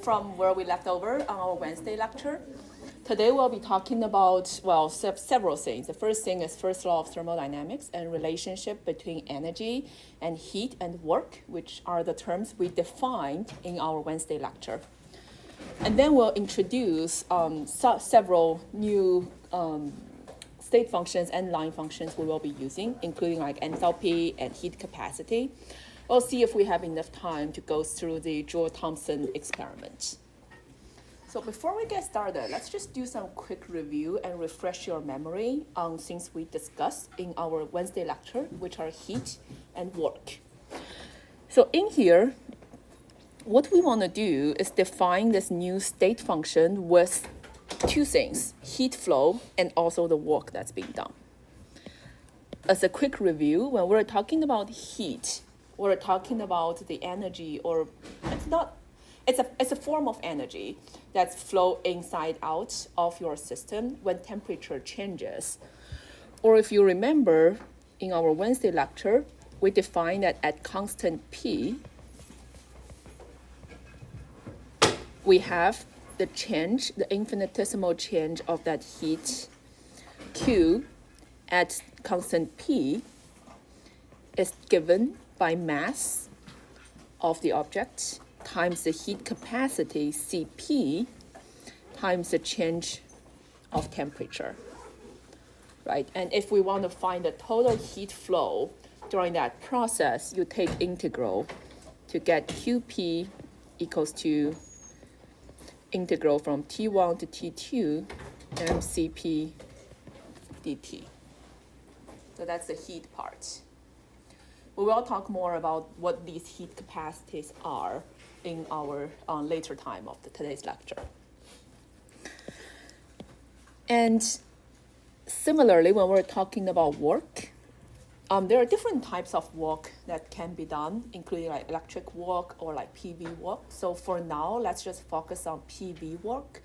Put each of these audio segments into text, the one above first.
from where we left over on our Wednesday lecture. Today we'll be talking about, well, several things. The first thing is first law of thermodynamics and relationship between energy and heat and work, which are the terms we defined in our Wednesday lecture. And then we'll introduce several new state functions and line functions we will be using, including like enthalpy and heat capacity. We'll see if we have enough time to go through the Joule-Thomson experiment. So before we get started, let's just do some quick review and refresh your memory on things we discussed in our Wednesday lecture, which are heat and work. So in here, what we want to do is define this new state function with two things, heat flow and also the work that's being done. As a quick review, when we're talking about heat, we're talking about the energy, or it's a form of energy that's flow inside out of your system when temperature changes. Or if you remember in our Wednesday lecture, we defined that at constant P, we have the change, the infinitesimal change of that heat Q at constant P is given by mass of the object times the heat capacity Cp times the change of temperature, right? And if we want to find the total heat flow during that process, you take integral to get Qp equals to integral from T1 to T2 mCp dt. So that's the heat part. We will talk more about what these heat capacities are in our later time of today's lecture. And similarly, when we're talking about work, there are different types of work that can be done, including like electric work or like PV work. So for now, let's just focus on PV work.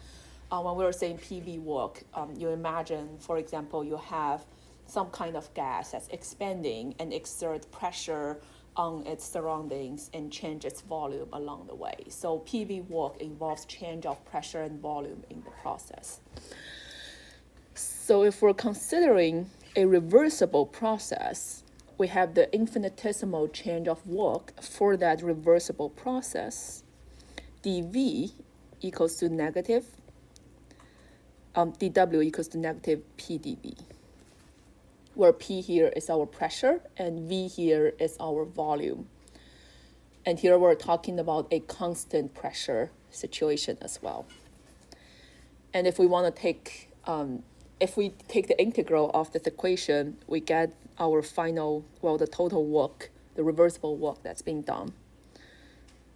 When we're saying PV work, you imagine, for example, you have some kind of gas that's expanding and exert pressure on its surroundings and change its volume along the way. So PV work involves change of pressure and volume in the process. So if we're considering a reversible process, we have the infinitesimal change of work for that reversible process. dV equals to negative, dW equals to negative PdV, where P here is our pressure and V here is our volume. And here we're talking about a constant pressure situation as well. And if we want to take, if we take the integral of this equation, we get our final, well, the total work, the reversible work that's being done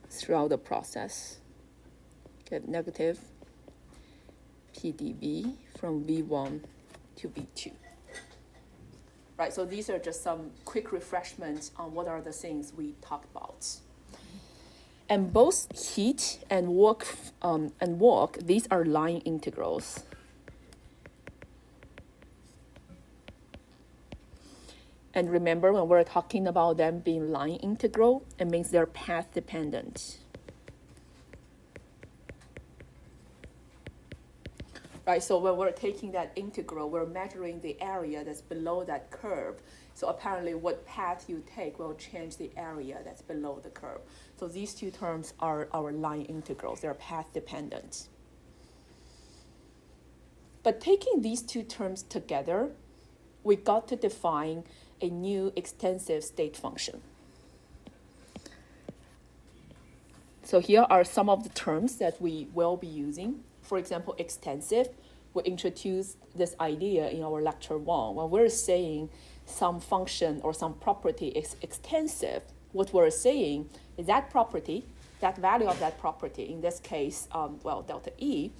throughout the process. Get negative PdV from V1 to V2. Right, so these are just some quick refreshments on what are the things we talked about. And both heat and work, these are line integrals. And remember, when we're talking about them being line integral, it means they're path dependent. Right, so when we're taking that integral, we're measuring the area that's below that curve. So apparently what path you take will change the area that's below the curve. So these two terms are our line integrals. They're path dependent. But taking these two terms together, we got to define a new extensive state function. So here are some of the terms that we will be using. For example, extensive, we introduced this idea in our lecture 1. When we're saying some function or some property is extensive, what we're saying is that property, that value of that property, in this case, delta E,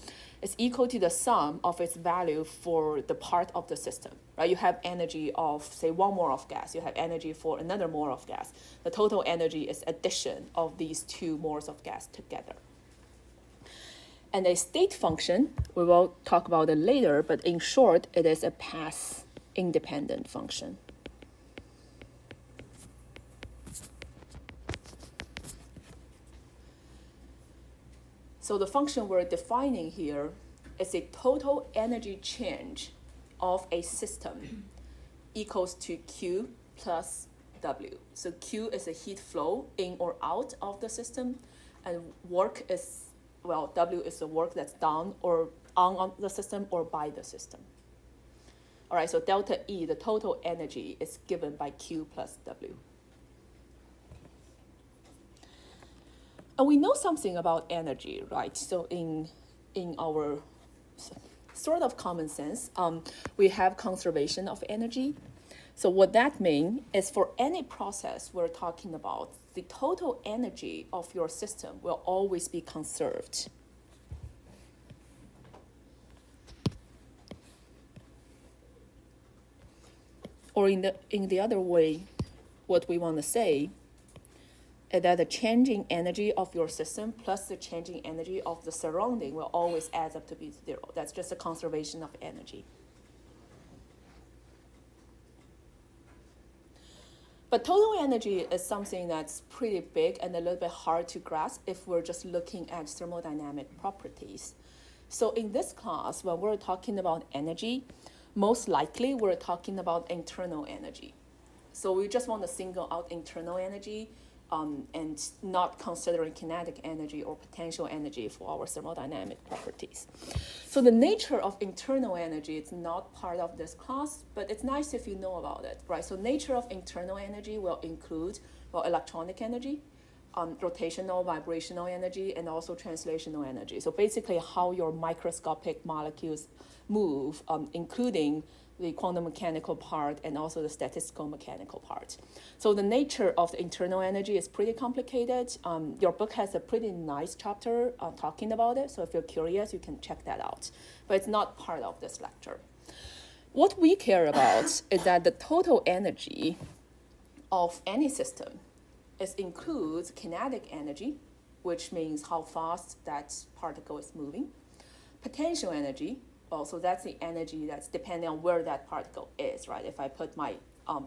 is equal to the sum of its value for the part of the system, right? You have energy of, say, 1 mole of gas. You have energy for another mole of gas. The total energy is addition of these 2 moles of gas together. And a state function, we will talk about it later, but in short, it is a path-independent function. So the function we're defining here is a total energy change of a system equals to Q plus W. So Q is a heat flow in or out of the system, and work is, well, W is the work that's done or on the system or by the system. All right, so delta E, the total energy, is given by Q plus W. And we know something about energy, right? So in our sort of common sense, we have conservation of energy. So what that means is for any process we're talking about, the total energy of your system will always be conserved. Or in the other way, what we want to say is that the changing energy of your system plus the changing energy of the surrounding will always add up to be zero. That's just a conservation of energy. But total energy is something that's pretty big and a little bit hard to grasp if we're just looking at thermodynamic properties. So in this class, when we're talking about energy, most likely we're talking about internal energy. So we just want to single out internal energy and not considering kinetic energy or potential energy for our thermodynamic properties. So the nature of internal energy is not part of this class, but it's nice if you know about it, right? So nature of internal energy will include, well, electronic energy, rotational, vibrational energy, and also translational energy. So basically how your microscopic molecules move, including the quantum mechanical part and also the statistical mechanical part. So the nature of the internal energy is pretty complicated. Your book has a pretty nice chapter talking about it. So if you're curious, you can check that out. But it's not part of this lecture. What we care about is that the total energy of any system includes kinetic energy, which means how fast that particle is moving, potential energy. Well, so that's the energy that's depending on where that particle is, right? If I put my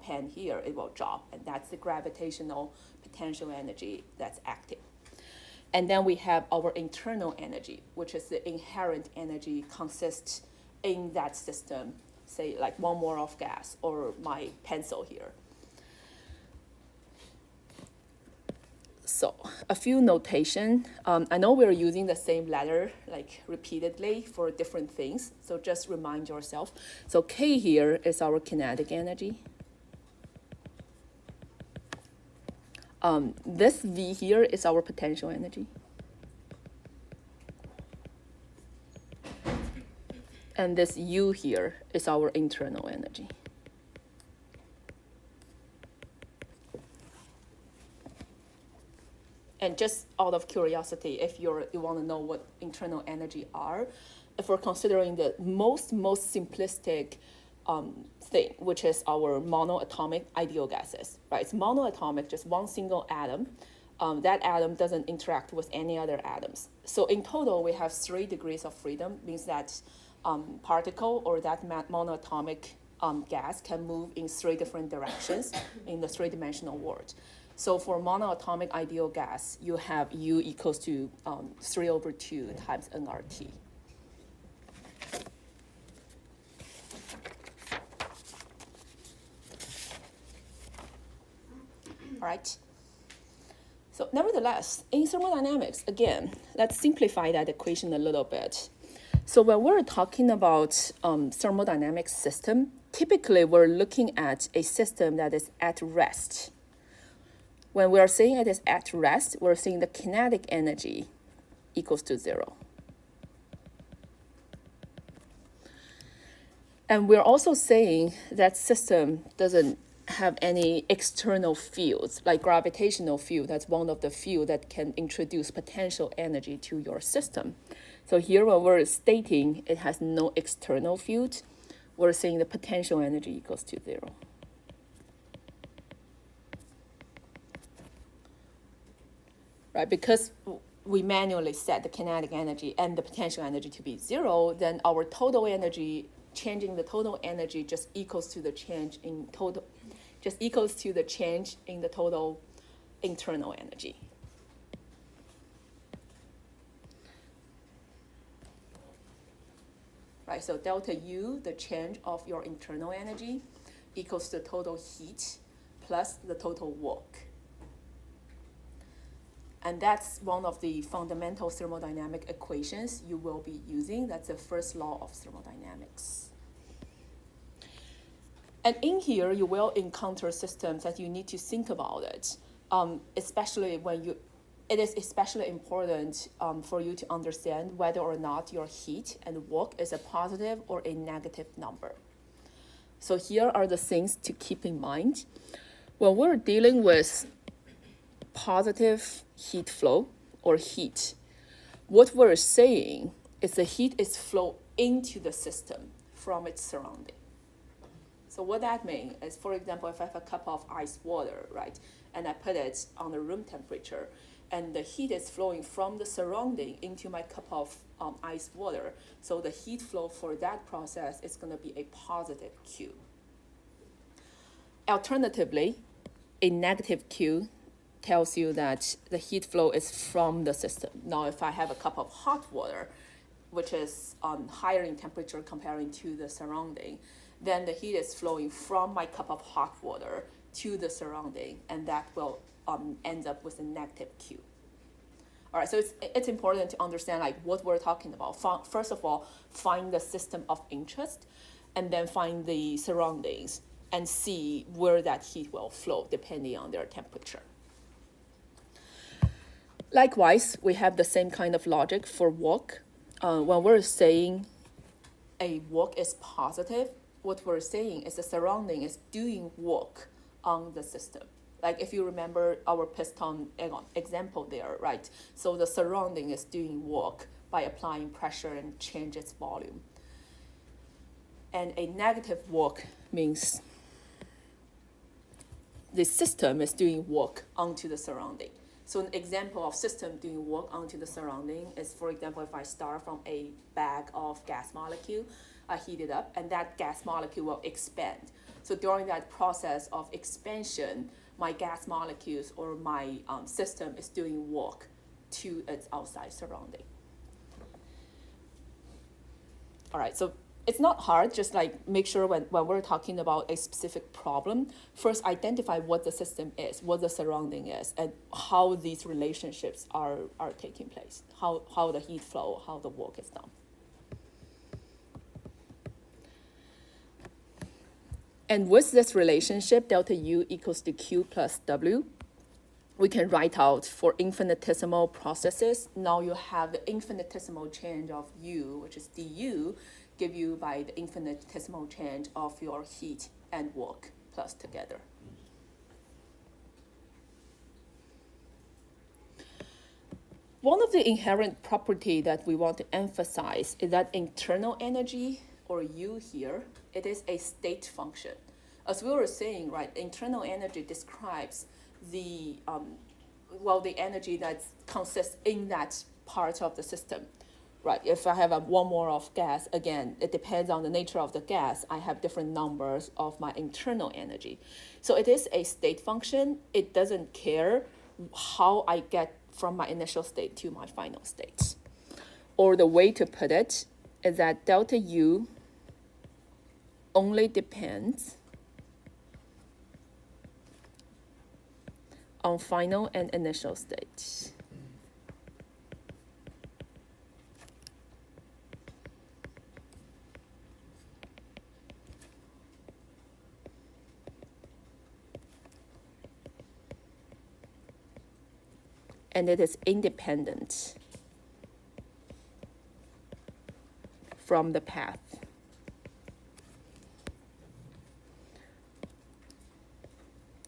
pen here, it will drop, and that's the gravitational potential energy that's active. And then we have our internal energy, which is the inherent energy consists in that system, say like 1 mole of gas or my pencil here. So a few notation. I know we're using the same letter like repeatedly for different things. So just remind yourself. So K here is our kinetic energy. This V here is our potential energy. And this U here is our internal energy. And just out of curiosity, if you want to know what internal energy are, if we're considering the most simplistic thing, which is our monoatomic ideal gases, right? It's monoatomic, just one single atom. That atom doesn't interact with any other atoms. So in total, we have 3 degrees of freedom, means that particle or that monoatomic gas can move in 3 different directions in the 3-dimensional world. So for monoatomic ideal gas, you have U equals to 3/2 times nRT. All right. So nevertheless, in thermodynamics, again, let's simplify that equation a little bit. So when we're talking about thermodynamic system, typically we're looking at a system that is at rest. When we are saying it is at rest, we're saying the kinetic energy equals to 0. And we're also saying that system doesn't have any external fields, like gravitational field. That's one of the fields that can introduce potential energy to your system. So here when we're stating it has no external field, we're saying the potential energy equals to 0. Right, because we manually set the kinetic energy and the potential energy to be 0, then our total energy, changing the total energy just equals to the change in total, just equals to the change in the total internal energy. right? So delta U, the change of your internal energy, equals the total heat plus the total work. And that's one of the fundamental thermodynamic equations you will be using. That's the first law of thermodynamics. And in here, you will encounter systems that you need to think about it, especially when it is especially important for you to understand whether or not your heat and work is a positive or a negative number. So here are the things to keep in mind. When we're dealing with positive heat flow or heat, what we're saying is the heat is flow into the system from its surrounding. So what that means is, for example, if I have a cup of ice water, right, and I put it on the room temperature, and the heat is flowing from the surrounding into my cup of ice water, so the heat flow for that process is going to be a positive Q. Alternatively, a negative Q tells you that the heat flow is from the system. Now, if I have a cup of hot water, which is higher in temperature comparing to the surrounding, then the heat is flowing from my cup of hot water to the surrounding, and that will end up with a negative Q. All right, so it's important to understand like what we're talking about. First of all, find the system of interest, and then find the surroundings and see where that heat will flow depending on their temperature. Likewise, we have the same kind of logic for work. When we're saying a work is positive, what we're saying is the surrounding is doing work on the system. Like if you remember our piston example there, right? So the surrounding is doing work by applying pressure and change its volume. And a negative work means the system is doing work onto the surrounding. So an example of system doing work onto the surrounding is, for example, if I start from a bag of gas molecule, I heat it up, and that gas molecule will expand. So during that process of expansion, my gas molecules or my system is doing work to its outside surrounding. All right, so it's not hard, just like make sure when we're talking about a specific problem, first identify what the system is, what the surrounding is, and how these relationships are taking place, how the heat flow, how the work is done. And with this relationship, delta U equals to Q plus W, we can write out for infinitesimal processes. Now you have the infinitesimal change of U, which is du, give you by the infinitesimal change of your heat and work plus together. One of the inherent property that we want to emphasize is that internal energy, or U here, it is a state function. As we were saying, right, internal energy describes the energy that consists in that part of the system, right? If I have one mole of gas, again, it depends on the nature of the gas. I have different numbers of my internal energy. So it is a state function. It doesn't care how I get from my initial state to my final state. Or the way to put it is that delta U only depends on final and initial states. And it is independent from the path.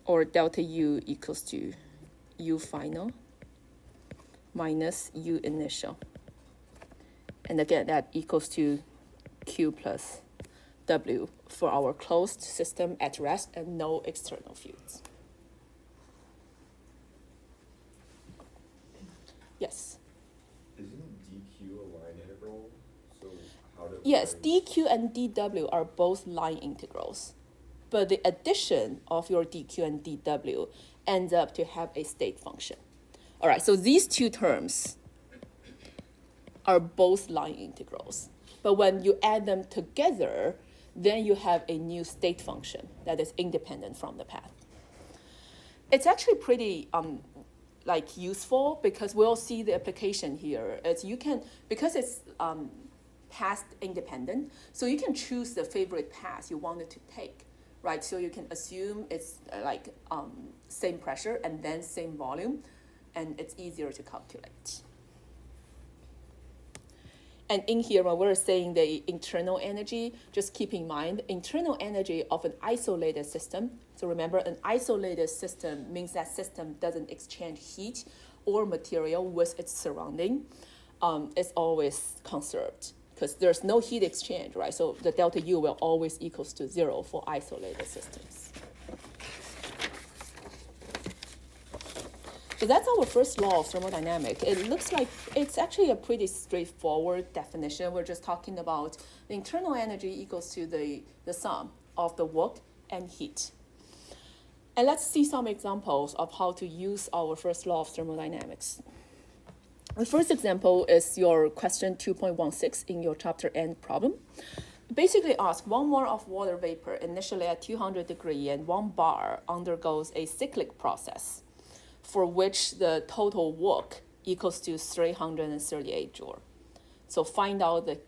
Or delta U equals to U final minus U initial. And again, that equals to Q plus W for our closed system at rest and no external fields. Yes? Isn't dq a line integral? So how do Yes, dq and dw are both line integrals. But the addition of your dq and dw ends up to have a state function. All right, so these two terms are both line integrals. But when you add them together, then you have a new state function that is independent from the path. It's actually pretty useful because we'll see the application here. Because it's path independent, so you can choose the favorite path you wanted to take, right? So you can assume it's same pressure and then same volume, and it's easier to calculate. And in here, when we're saying the internal energy, just keep in mind, internal energy of an isolated system. So remember, an isolated system means that system doesn't exchange heat or material with its surrounding. It's always conserved because there's no heat exchange, right? So the delta U will always equals to 0 for isolated systems. So that's our first law of thermodynamics. It looks like it's actually a pretty straightforward definition. We're just talking about the internal energy equals to the sum of the work and heat. And let's see some examples of how to use our first law of thermodynamics. The first example is your question 2.16 in your chapter N problem. Basically asks 1 mole of water vapor initially at 200 degrees and 1 bar undergoes a cyclic process for which the total work equals to 338 joule. So find out the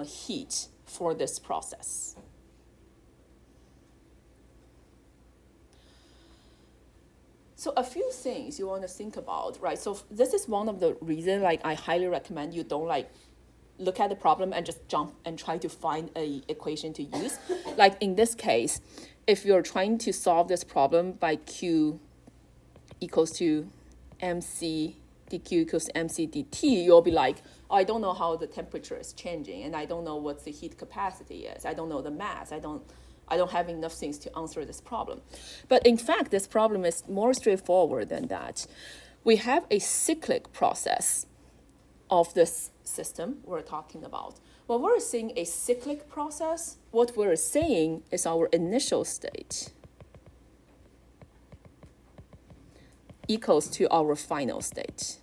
heat for this process. So a few things you want to think about, right? So this is one of the reasons I highly recommend you don't look at the problem and just jump and try to find an equation to use. Like in this case, if you're trying to solve this problem by Q equals to mc dq equals to mc dt, you'll be like, oh, I don't know how the temperature is changing, and I don't know what the heat capacity is. I don't know the mass. I don't have enough things to answer this problem. But in fact, this problem is more straightforward than that. We have a cyclic process of this system we're talking about. When we're seeing a cyclic process, what we're saying is our initial state equals to our final state,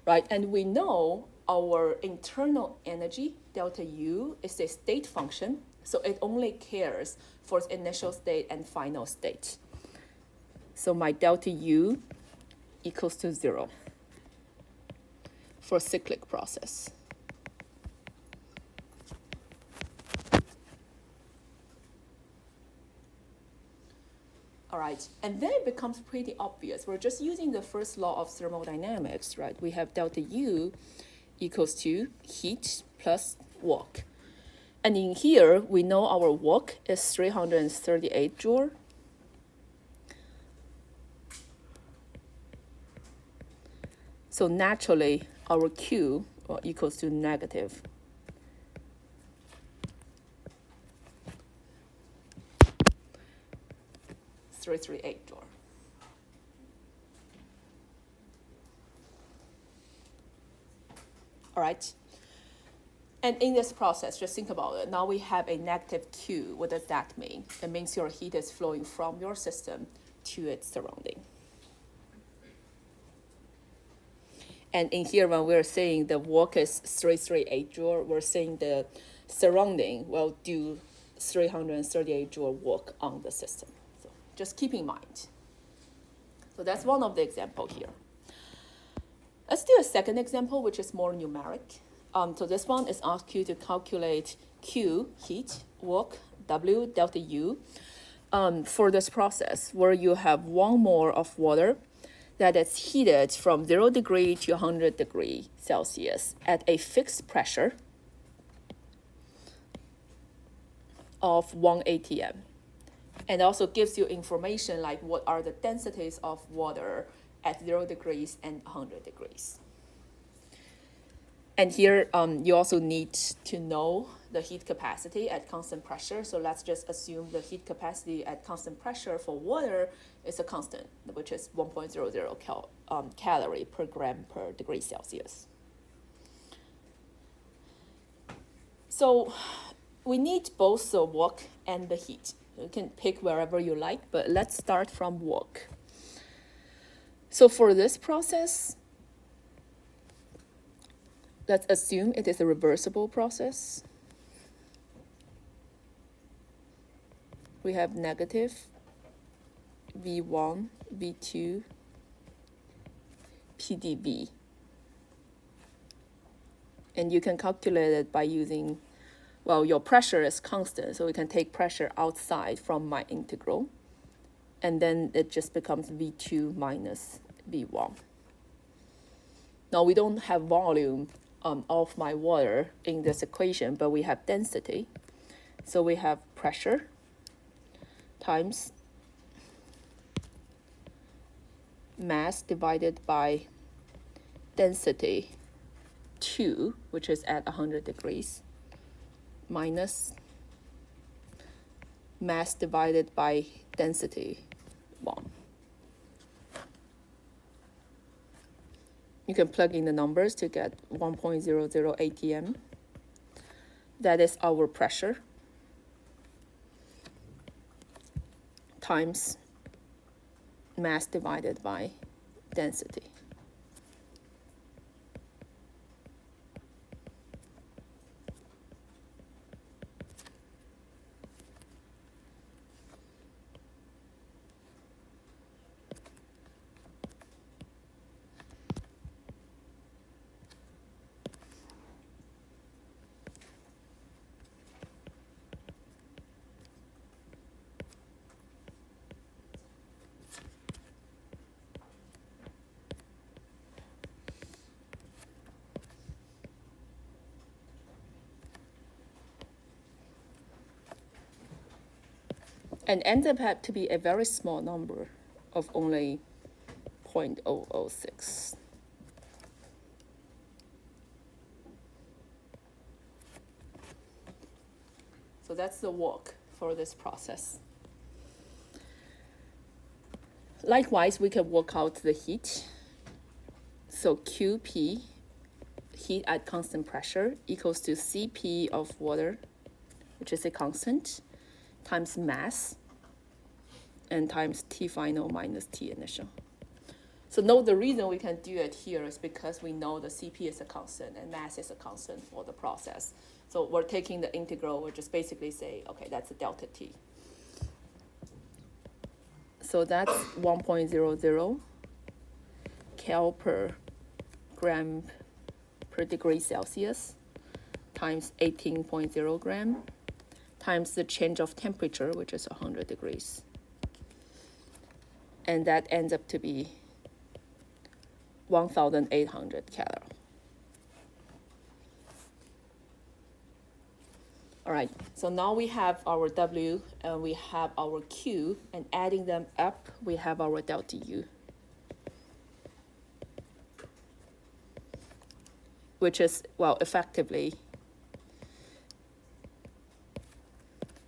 right? And we know our internal energy, delta U, is a state function, so it only cares for its initial state and final state. So my delta U equals to 0 for cyclic process. All right, and then it becomes pretty obvious. We're just using the first law of thermodynamics, right? We have delta U equals to heat plus work. And in here, we know our work is 338 joule. So naturally, our Q equals to negative 338 joule. All right. And in this process, just think about it. Now we have a negative Q. What does that mean? It means your heat is flowing from your system to its surrounding. And in here, when we're saying the work is 338 joule, we're saying the surrounding will do 338 joule work on the system. So just keep in mind. So that's one of the example here. Let's do a second example, which is more numeric. So this one is asked you to calculate Q, heat, work, W, delta U, for this process where you have 1 mole of water that is heated from 0 degree to 100 degree Celsius at a fixed pressure of 1 atm. And also gives you information like what are the densities of water at 0 degrees and 100 degrees. And here, you also need to know the heat capacity at constant pressure. So let's just assume the heat capacity at constant pressure for water is a constant, which is 1.00 calorie per gram per degree Celsius. So we need both the work and the heat. You can pick wherever you like, but let's start from work. So for this process, let's assume it is a reversible process. We have negative V1, V2, PdV. And you can calculate it by using, well, your pressure is constant, so we can take pressure outside from my integral. And then it just becomes V2 minus V1. Now, we don't have volume of my water in this equation, but we have density. So we have pressure times mass divided by density 2, which is at 100 degrees, minus mass divided by density 1. You can plug in the numbers to get 1.00 atm. That is our pressure times mass divided by density. And ends up to be a very small number of only 0.006. So that's the work for this process. Likewise, we can work out the heat. So QP, heat at constant pressure, equals to Cp of water, which is a constant, times mass, and times T final minus T initial. So note the reason we can do it here is because we know the Cp is a constant and mass is a constant for the process. So we're taking the integral, we're just basically say, okay, that's a delta T. So that's 1.00 Cal per gram per degree Celsius times 18.0 gram times the change of temperature, which is 100 degrees. And that ends up to be 1,800 calories. All right, so now we have our W and we have our Q, and adding them up, we have our delta U, which is, well, effectively,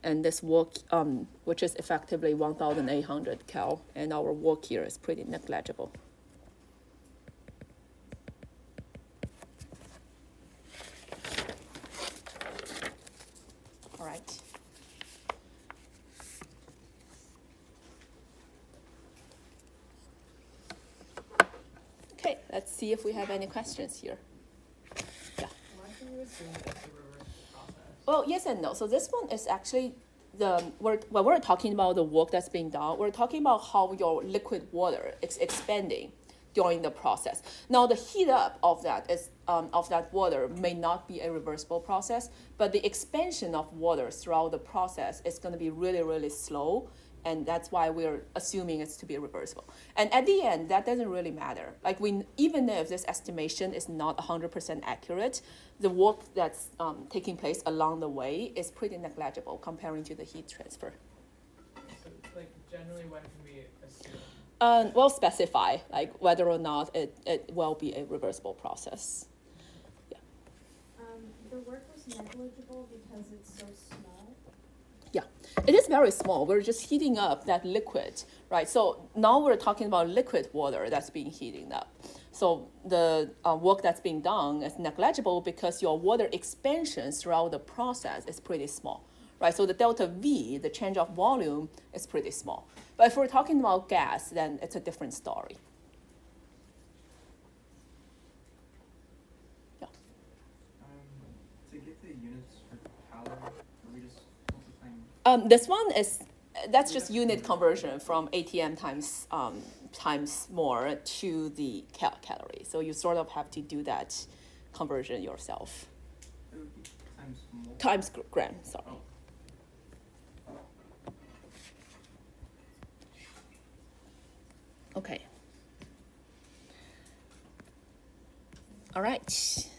and this work, which is effectively 1,800 cal, and our work here is pretty negligible. All right. Okay, let's see if we have any questions here. Yeah. Why can you assume that it's a reverse process? Well, yes and no. So this one is actually when we're talking about the work that's being done, we're talking about how your liquid water is expanding during the process. Now, the heat up of that water may not be a reversible process, but the expansion of water throughout the process is going to be really, really slow. And that's why we're assuming it's to be reversible. And at the end, that doesn't really matter. Like even if this estimation is not 100% accurate, the work that's taking place along the way is pretty negligible comparing to the heat transfer. So, like, generally, when can we assume? We'll specify like whether or not it will be a reversible process. Yeah. The work was negligible because it's so small. Yeah, it is very small. We're just heating up that liquid, right? So now we're talking about liquid water that's being heated up. So the work that's being done is negligible because your water expansion throughout the process is pretty small, right? So the delta V, the change of volume, is pretty small. But if we're talking about gas, then it's a different story. Yeah. units for calorie? Or we just multiplying? This one is, that's just unit conversion from ATM times more to the calorie. So you sort of have to do that conversion yourself. It would be times more. Times gram, sorry. Oh. Okay. All right.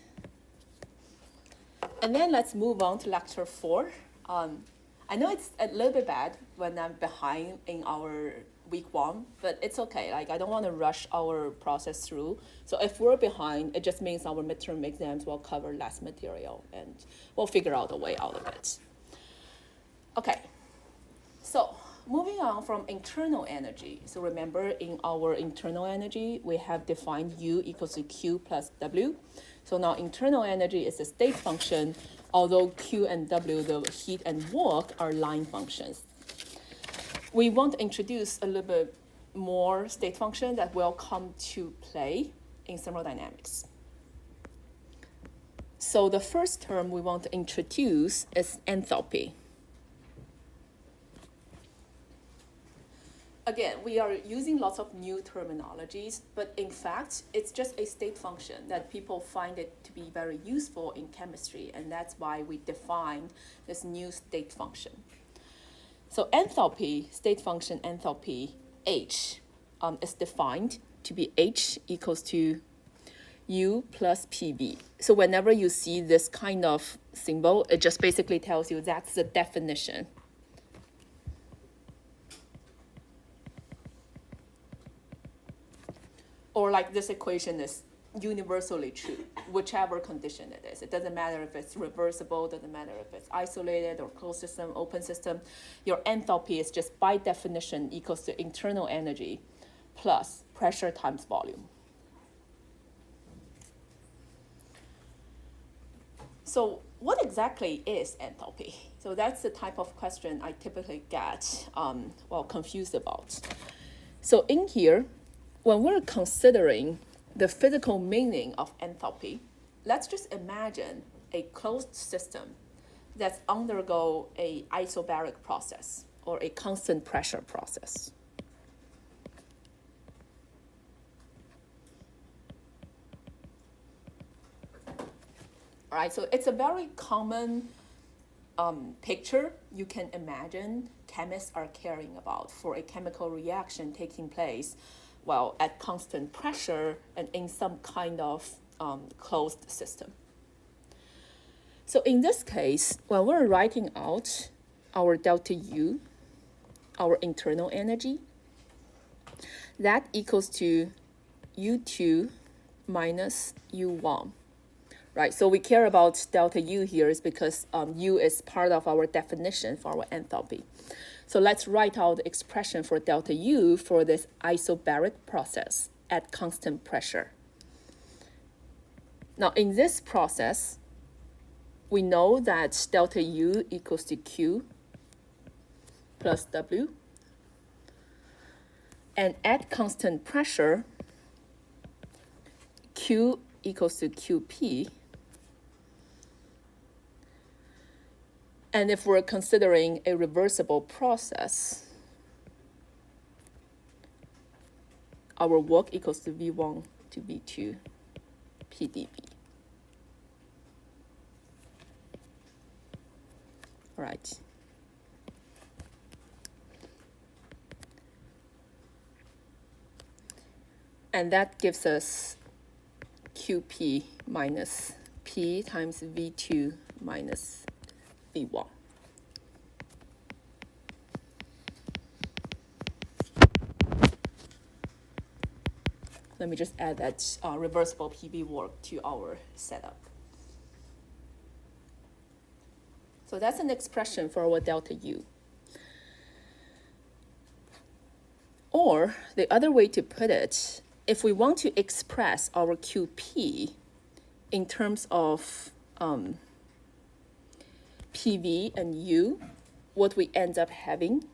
And then let's move on to lecture 4. I know it's a little bit bad when I'm behind in our week 1, but it's okay. Like, I don't want to rush our process through. So if we're behind, it just means our midterm exams will cover less material, and we'll figure out a way out of it. Okay. So moving on from internal energy. So remember, in our internal energy, we have defined U equals to Q plus W. So now internal energy is a state function, although Q and W, the heat and work, are line functions. We want to introduce a little bit more state function that will come to play in thermodynamics. So the first term we want to introduce is enthalpy. Again, we are using lots of new terminologies, but in fact, it's just a state function that people find it to be very useful in chemistry, and that's why we defined this new state function. So enthalpy, state function enthalpy, H, is defined to be H equals to U plus PV. So whenever you see this kind of symbol, it just basically tells you that's the definition. Or like this equation is universally true, whichever condition it is. It doesn't matter if it's reversible, doesn't matter if it's isolated or closed system, open system. Your enthalpy is just by definition equals to internal energy plus pressure times volume. So what exactly is enthalpy? So that's the type of question I typically get confused about. So in here, when we're considering the physical meaning of enthalpy, let's just imagine a closed system that's undergo a isobaric process or a constant pressure process. All right, so it's a very common picture you can imagine chemists are caring about for a chemical reaction taking place at constant pressure and in some kind of closed system. So in this case, when we're writing out our delta U, our internal energy, that equals to U2 minus U1, right? So we care about delta U here is because U is part of our definition for our enthalpy. So let's write out the expression for delta U for this isobaric process at constant pressure. Now in this process, we know that delta U equals to Q plus W. And at constant pressure, Q equals to QP. And if we're considering a reversible process, our work equals to V1 to V2 PdV. All right. And that gives us QP minus P times V2 minus V1. Let me just add that reversible PV work to our setup. So that's an expression for our delta U. Or the other way to put it, if we want to express our QP in terms of PV and U, what we end up having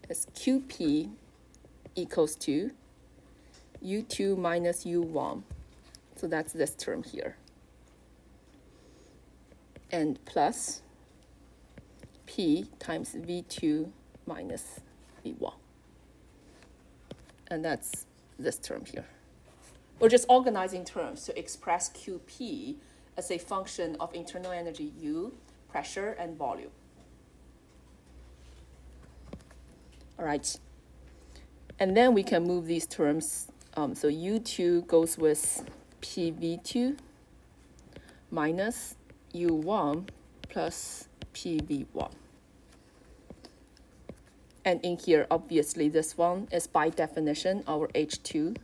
is QP equals to U2 minus U1. So that's this term here. and plus P times V2 minus V1. And that's this term here. We're just organizing terms to express QP as a function of internal energy U, pressure, and volume. All right. And then we can move these terms. So U2 goes with PV2 minus U1 plus PV1. And in here, obviously, this one is by definition our H2.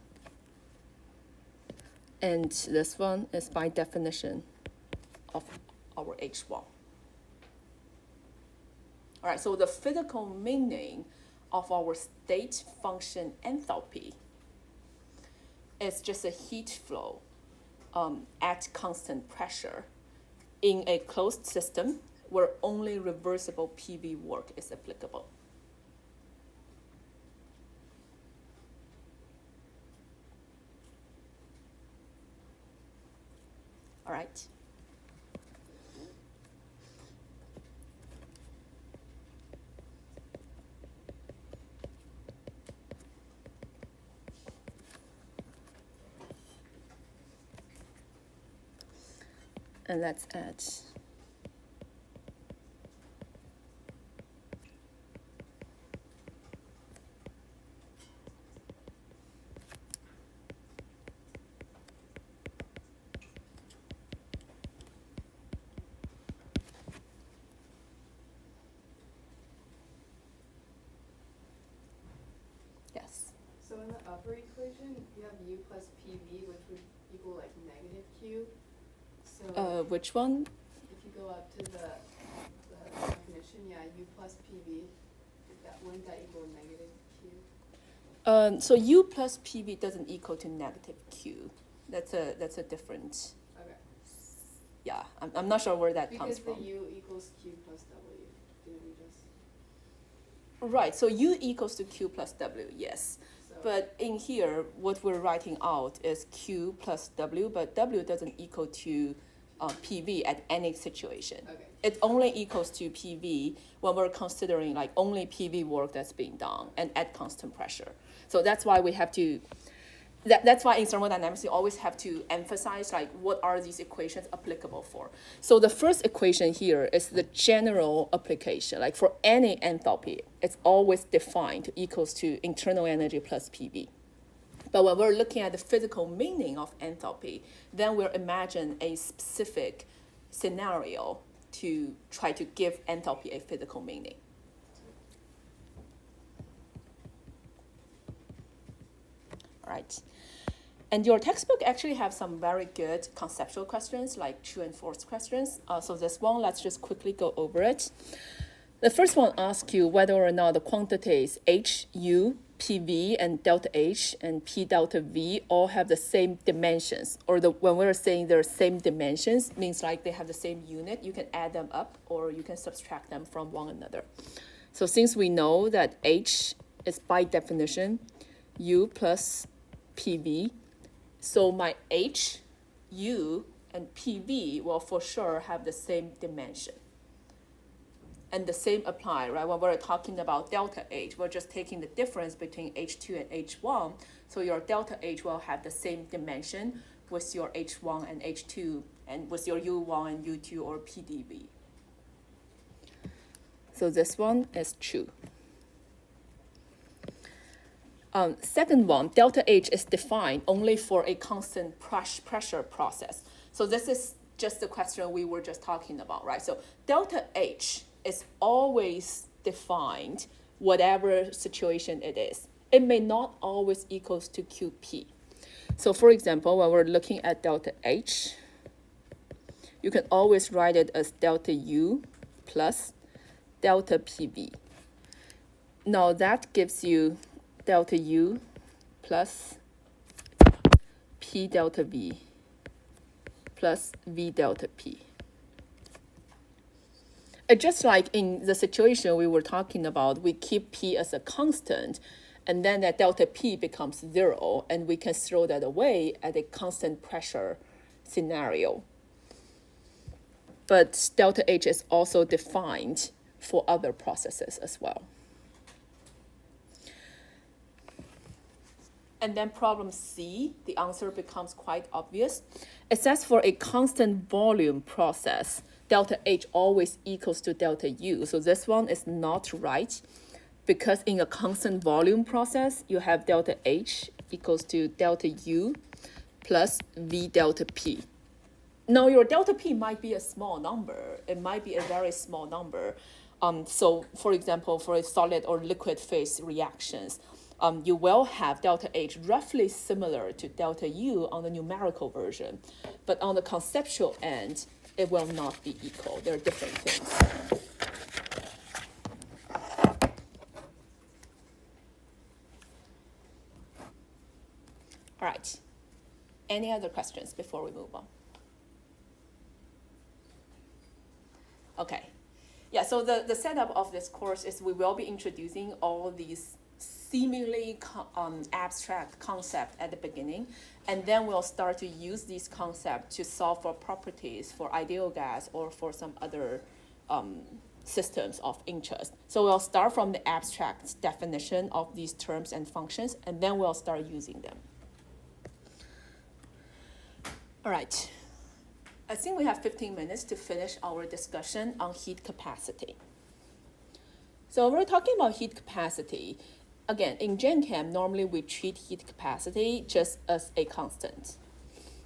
And this one is by definition of our H1. All right, so the physical meaning of our state function enthalpy is just a heat flow at constant pressure in a closed system where only reversible PV work is applicable. All right. And let's add yes. So in the upper equation, you have U plus PV, which would equal like negative Q. So Which one? if you go up to the definition, yeah, U plus PV, wouldn't that equal negative Q? So U plus PV doesn't equal to negative Q. That's a different. Okay. Yeah, I'm not sure where that comes Because from. the U equals Q plus W, didn't we just? Right, so U equals to Q plus W, yes. So But in here, what we're writing out is Q plus W, but W doesn't equal to PV at any situation. okay. It only equals to PV when we're considering like only PV work that's being done and at constant pressure. So that's why we have to, that's why in thermodynamics, you always have to emphasize like what are these equations applicable for. So the first equation here is the general application. Like for any enthalpy, it's always defined equals to internal energy plus PV. But when we're looking at the physical meaning of enthalpy, then we'll imagine a specific scenario to try to give enthalpy a physical meaning. All right. And your textbook actually have some very good conceptual questions, like true and false questions. So this one, let's just quickly go over it. The first one asks you whether or not the quantities H, U, PV, and delta H, and P delta V all have the same dimensions. Or when we're saying they're same dimensions, means like they have the same unit. You can add them up, or you can subtract them from one another. So since we know that H is by definition U plus PV, so my H, U, and PV will for sure have the same dimension. And the same apply, right? When we're talking about delta H, we're just taking the difference between H2 and H1. So your delta H will have the same dimension with your H1 and H2, and with your U1 and U2 or PdV. So this one is true. Second one, delta H is defined only for a constant pressure process. So this is just the question we were just talking about, right? So delta H is always defined whatever situation it is. It may not always equals to QP. So for example, when we're looking at delta H, you can always write it as delta U plus delta PV. Now that gives you delta U plus P delta V plus V delta P. Just like in the situation we were talking about, we keep P as a constant, and then that delta P becomes 0, and we can throw that away at a constant pressure scenario. but delta H is also defined for other processes as well. And then problem C, the answer becomes quite obvious. It says for a constant volume process, delta H always equals to delta U. So this one is not right, because in a constant volume process, you have delta H equals to delta U plus V delta P. Now your delta P might be a small number. It might be a very small number. So for example, for a solid or liquid phase reactions, you will have delta H roughly similar to delta U on the numerical version, but on the conceptual end, it will not be equal. They're different things. All right. Any other questions before we move on? Okay. Yeah, so the setup of this course is we will be introducing all these seemingly abstract concepts at the beginning, and then we'll start to use these concepts to solve for properties for ideal gas or for some other systems of interest. So we'll start from the abstract definition of these terms and functions, and then we'll start using them. All right. I think we have 15 minutes to finish our discussion on heat capacity. So we're talking about heat capacity. Again, in Gen Chem, normally we treat heat capacity just as a constant.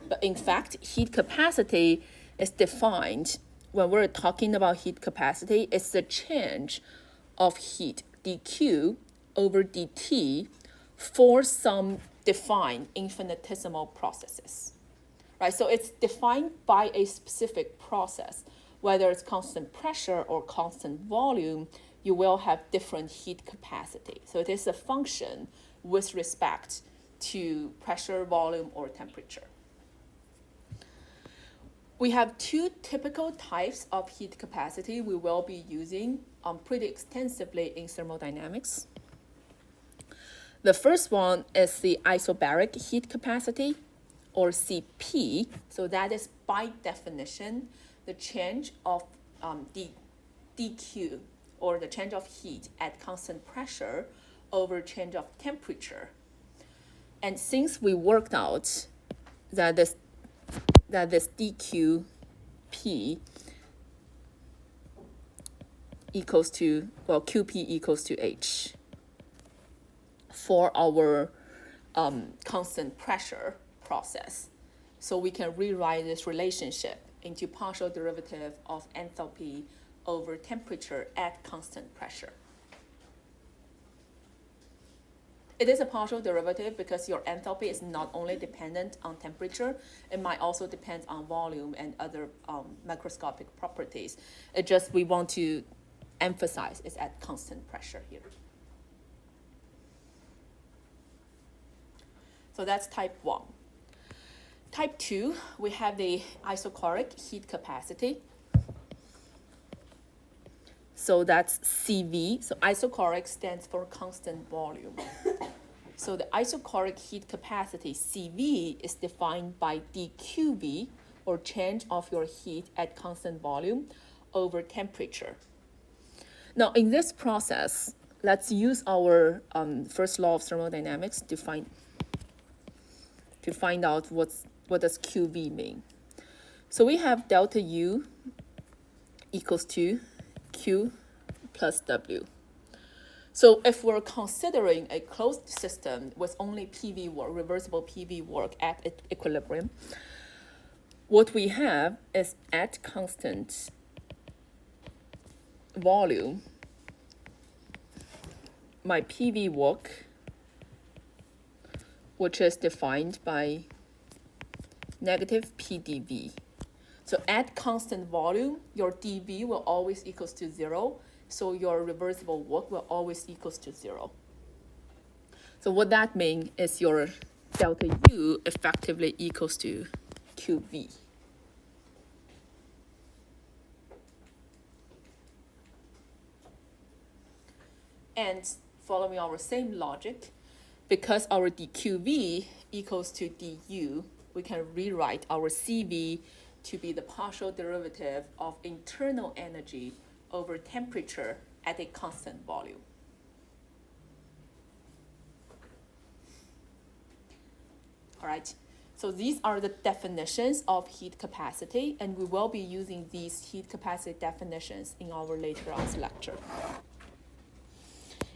But in fact, heat capacity is defined, when we're talking about heat capacity, it's the change of heat, dQ over dt, for some defined infinitesimal processes. Right, so it's defined by a specific process. Whether it's constant pressure or constant volume, you will have different heat capacity. So it is a function with respect to pressure, volume, or temperature. We have two typical types of heat capacity we will be using pretty extensively in thermodynamics. The first one is the isobaric heat capacity, or CP. So that is by definition the change of dQ, or the change of heat at constant pressure over change of temperature. And since we worked out that this dQp equals to, well, Qp equals to H for our constant pressure process. So we can rewrite this relationship into partial derivative of enthalpy over temperature at constant pressure. It is a partial derivative because your enthalpy is not only dependent on temperature, it might also depend on volume and other macroscopic properties. It just, we want to emphasize it's at constant pressure here. So that's type 1. Type 2, we have the isochoric heat capacity. So that's CV. So isochoric stands for constant volume. So the isochoric heat capacity, CV, is defined by dQV, or change of your heat at constant volume over temperature. Now, in this process, let's use our first law of thermodynamics to find out what does QV mean. So we have delta U equals to Q plus W. So if we're considering a closed system with only PV work, reversible PV work at equilibrium, what we have is at constant volume, my PV work, which is defined by negative PdV. So at constant volume, your dV will always equals to 0, so your reversible work will always equals to 0. So what that means is your delta U effectively equals to QV. And following our same logic, because our dQV equals to du, we can rewrite our CV to be the partial derivative of internal energy over temperature at a constant volume. All right, so these are the definitions of heat capacity, and we will be using these heat capacity definitions in our later on lecture.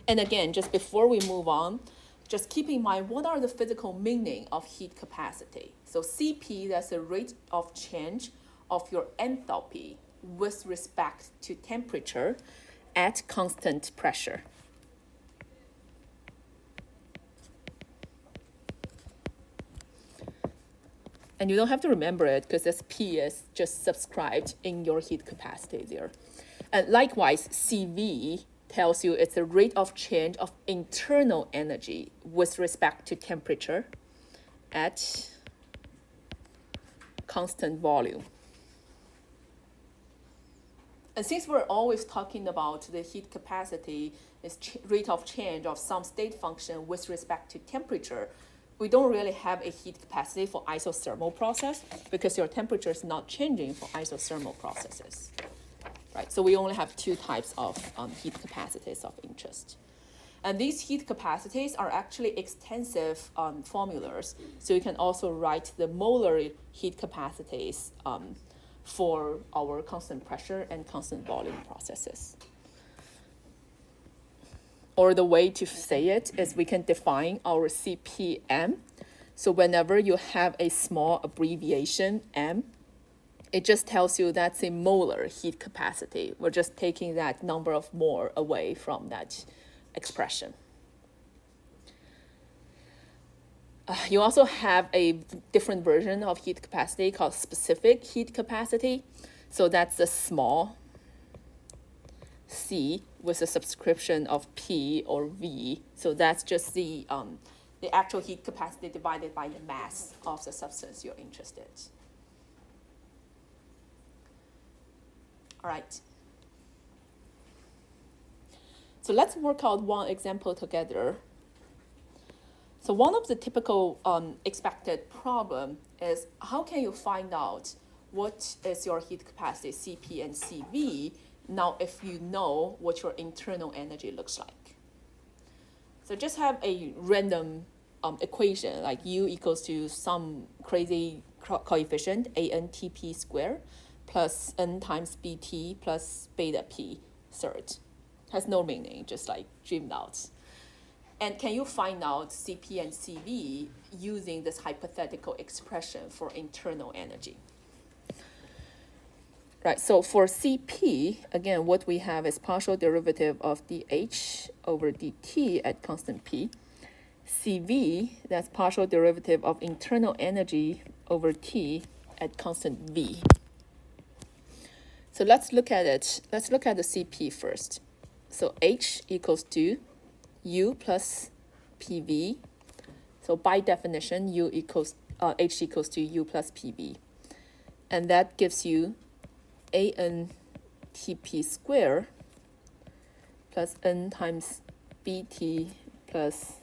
And again, just before we move on, just keep in mind what are the physical meaning of heat capacity. So Cp, that's the rate of change of your enthalpy with respect to temperature at constant pressure. And you don't have to remember it because this P is just subscribed in your heat capacity there. And likewise, Cv tells you it's the rate of change of internal energy with respect to temperature at constant volume. And since we're always talking about the heat capacity is rate of change of some state function with respect to temperature, we don't really have a heat capacity for isothermal process because your temperature is not changing for isothermal processes. Right, so we only have two types of heat capacities of interest. And these heat capacities are actually extensive formulas. So you can also write the molar heat capacities for our constant pressure and constant volume processes. Or the way to say it is we can define our CPM. So whenever you have a small abbreviation M, it just tells you that's a molar heat capacity. We're just taking that number of mole away from that expression. You also have a different version of heat capacity called specific heat capacity. So that's a small c with a subscription of P or V. So that's just the actual heat capacity divided by the mass of the substance you're interested in. All right. So let's work out one example together. So one of the typical expected problem is how can you find out what is your heat capacity Cp and Cv now if you know what your internal energy looks like. So just have a random equation like U equals to some crazy coefficient ANTP squared plus N times BT plus beta P third. Has no meaning, just like dreamed out. And can you find out Cp and Cv using this hypothetical expression for internal energy? Right, so for Cp, again, what we have is partial derivative of dH over dt at constant P. Cv, that's partial derivative of internal energy over T at constant V. So let's look at it. Let's look at the Cp first. So H equals to U plus PV. So by definition, H equals to U plus PV. And that gives you ANTP squared plus N times BT plus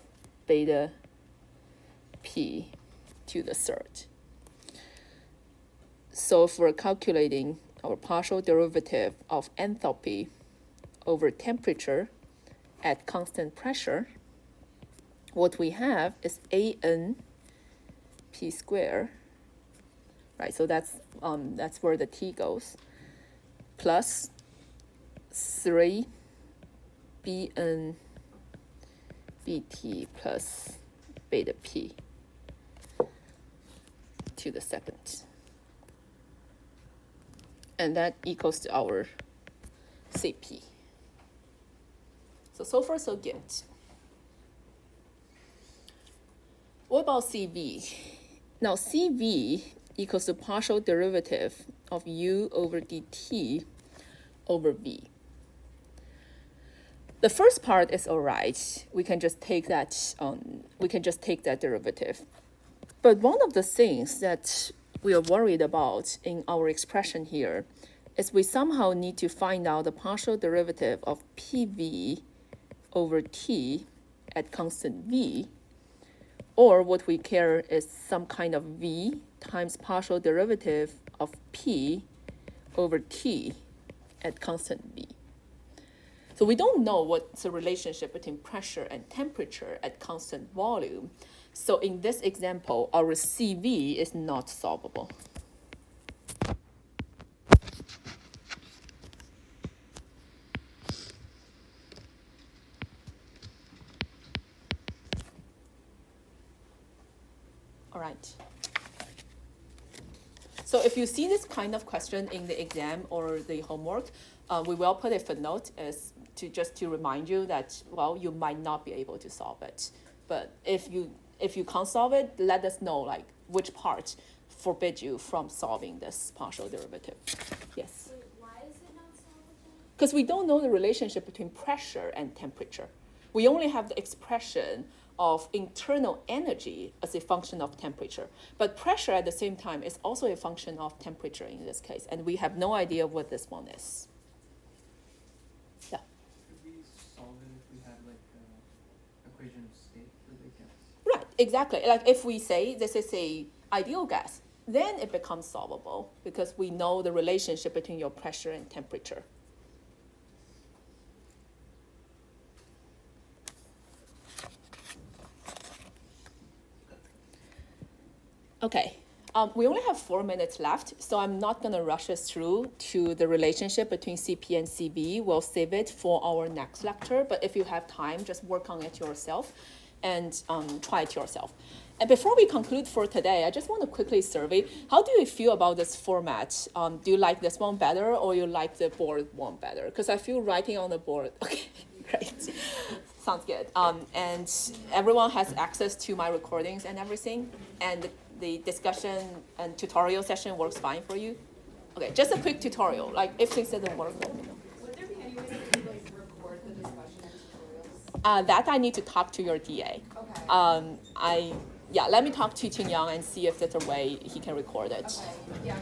beta P to the third. So if we're calculating our partial derivative of enthalpy over temperature at constant pressure, what we have is ANP squared, right? So that's where the T goes, plus 3 BN BT plus beta P to the second. And that equals to our Cp. So far, so good. What about Cv? Now, Cv equals the partial derivative of U over dt over V. The first part is all right. We can just take that. Derivative. But one of the things that we are worried about in our expression here is we somehow need to find out the partial derivative of PV over T at constant V Or what we care is some kind of v times partial derivative of p over t at constant v. So we don't know what's the relationship between pressure and temperature at constant volume. So in this example, our CV is not solvable. All right. So if you see this kind of question in the exam or the homework, we will put a footnote as to remind you that, well, you might not be able to solve it. But if you can't solve it, let us know like which part forbid you from solving this partial derivative. Yes? Wait, why is it not solvable? Because we don't know the relationship between pressure and temperature. We only have the expression of internal energy as a function of temperature. But pressure at the same time is also a function of temperature in this case, and we have no idea what this one is. Yeah. Could we solve it if we had like a equation of state for the gas? Right, exactly. Like if we say this is a ideal gas, then it becomes solvable because we know the relationship between your pressure and temperature. Okay, we only have 4 minutes left, so I'm not going to rush us through to the relationship between CP and CV. We'll save it for our next lecture, but if you have time, just work on it yourself and try it yourself. And before we conclude for today, I just want to quickly survey, how do you feel about this format? Do you like this one better or you like the board one better? Because I feel writing on the board, okay, great. Sounds good. And everyone has access to my recordings and everything, and the discussion and tutorial session works fine for you? Okay, just a quick tutorial. Like if things doesn't work, let me know. Would there be any way that you like record the discussion and tutorials? That I need to talk to your DA. Okay. Let me talk to Qin Yang and see if there's a way he can record it. Okay, yeah,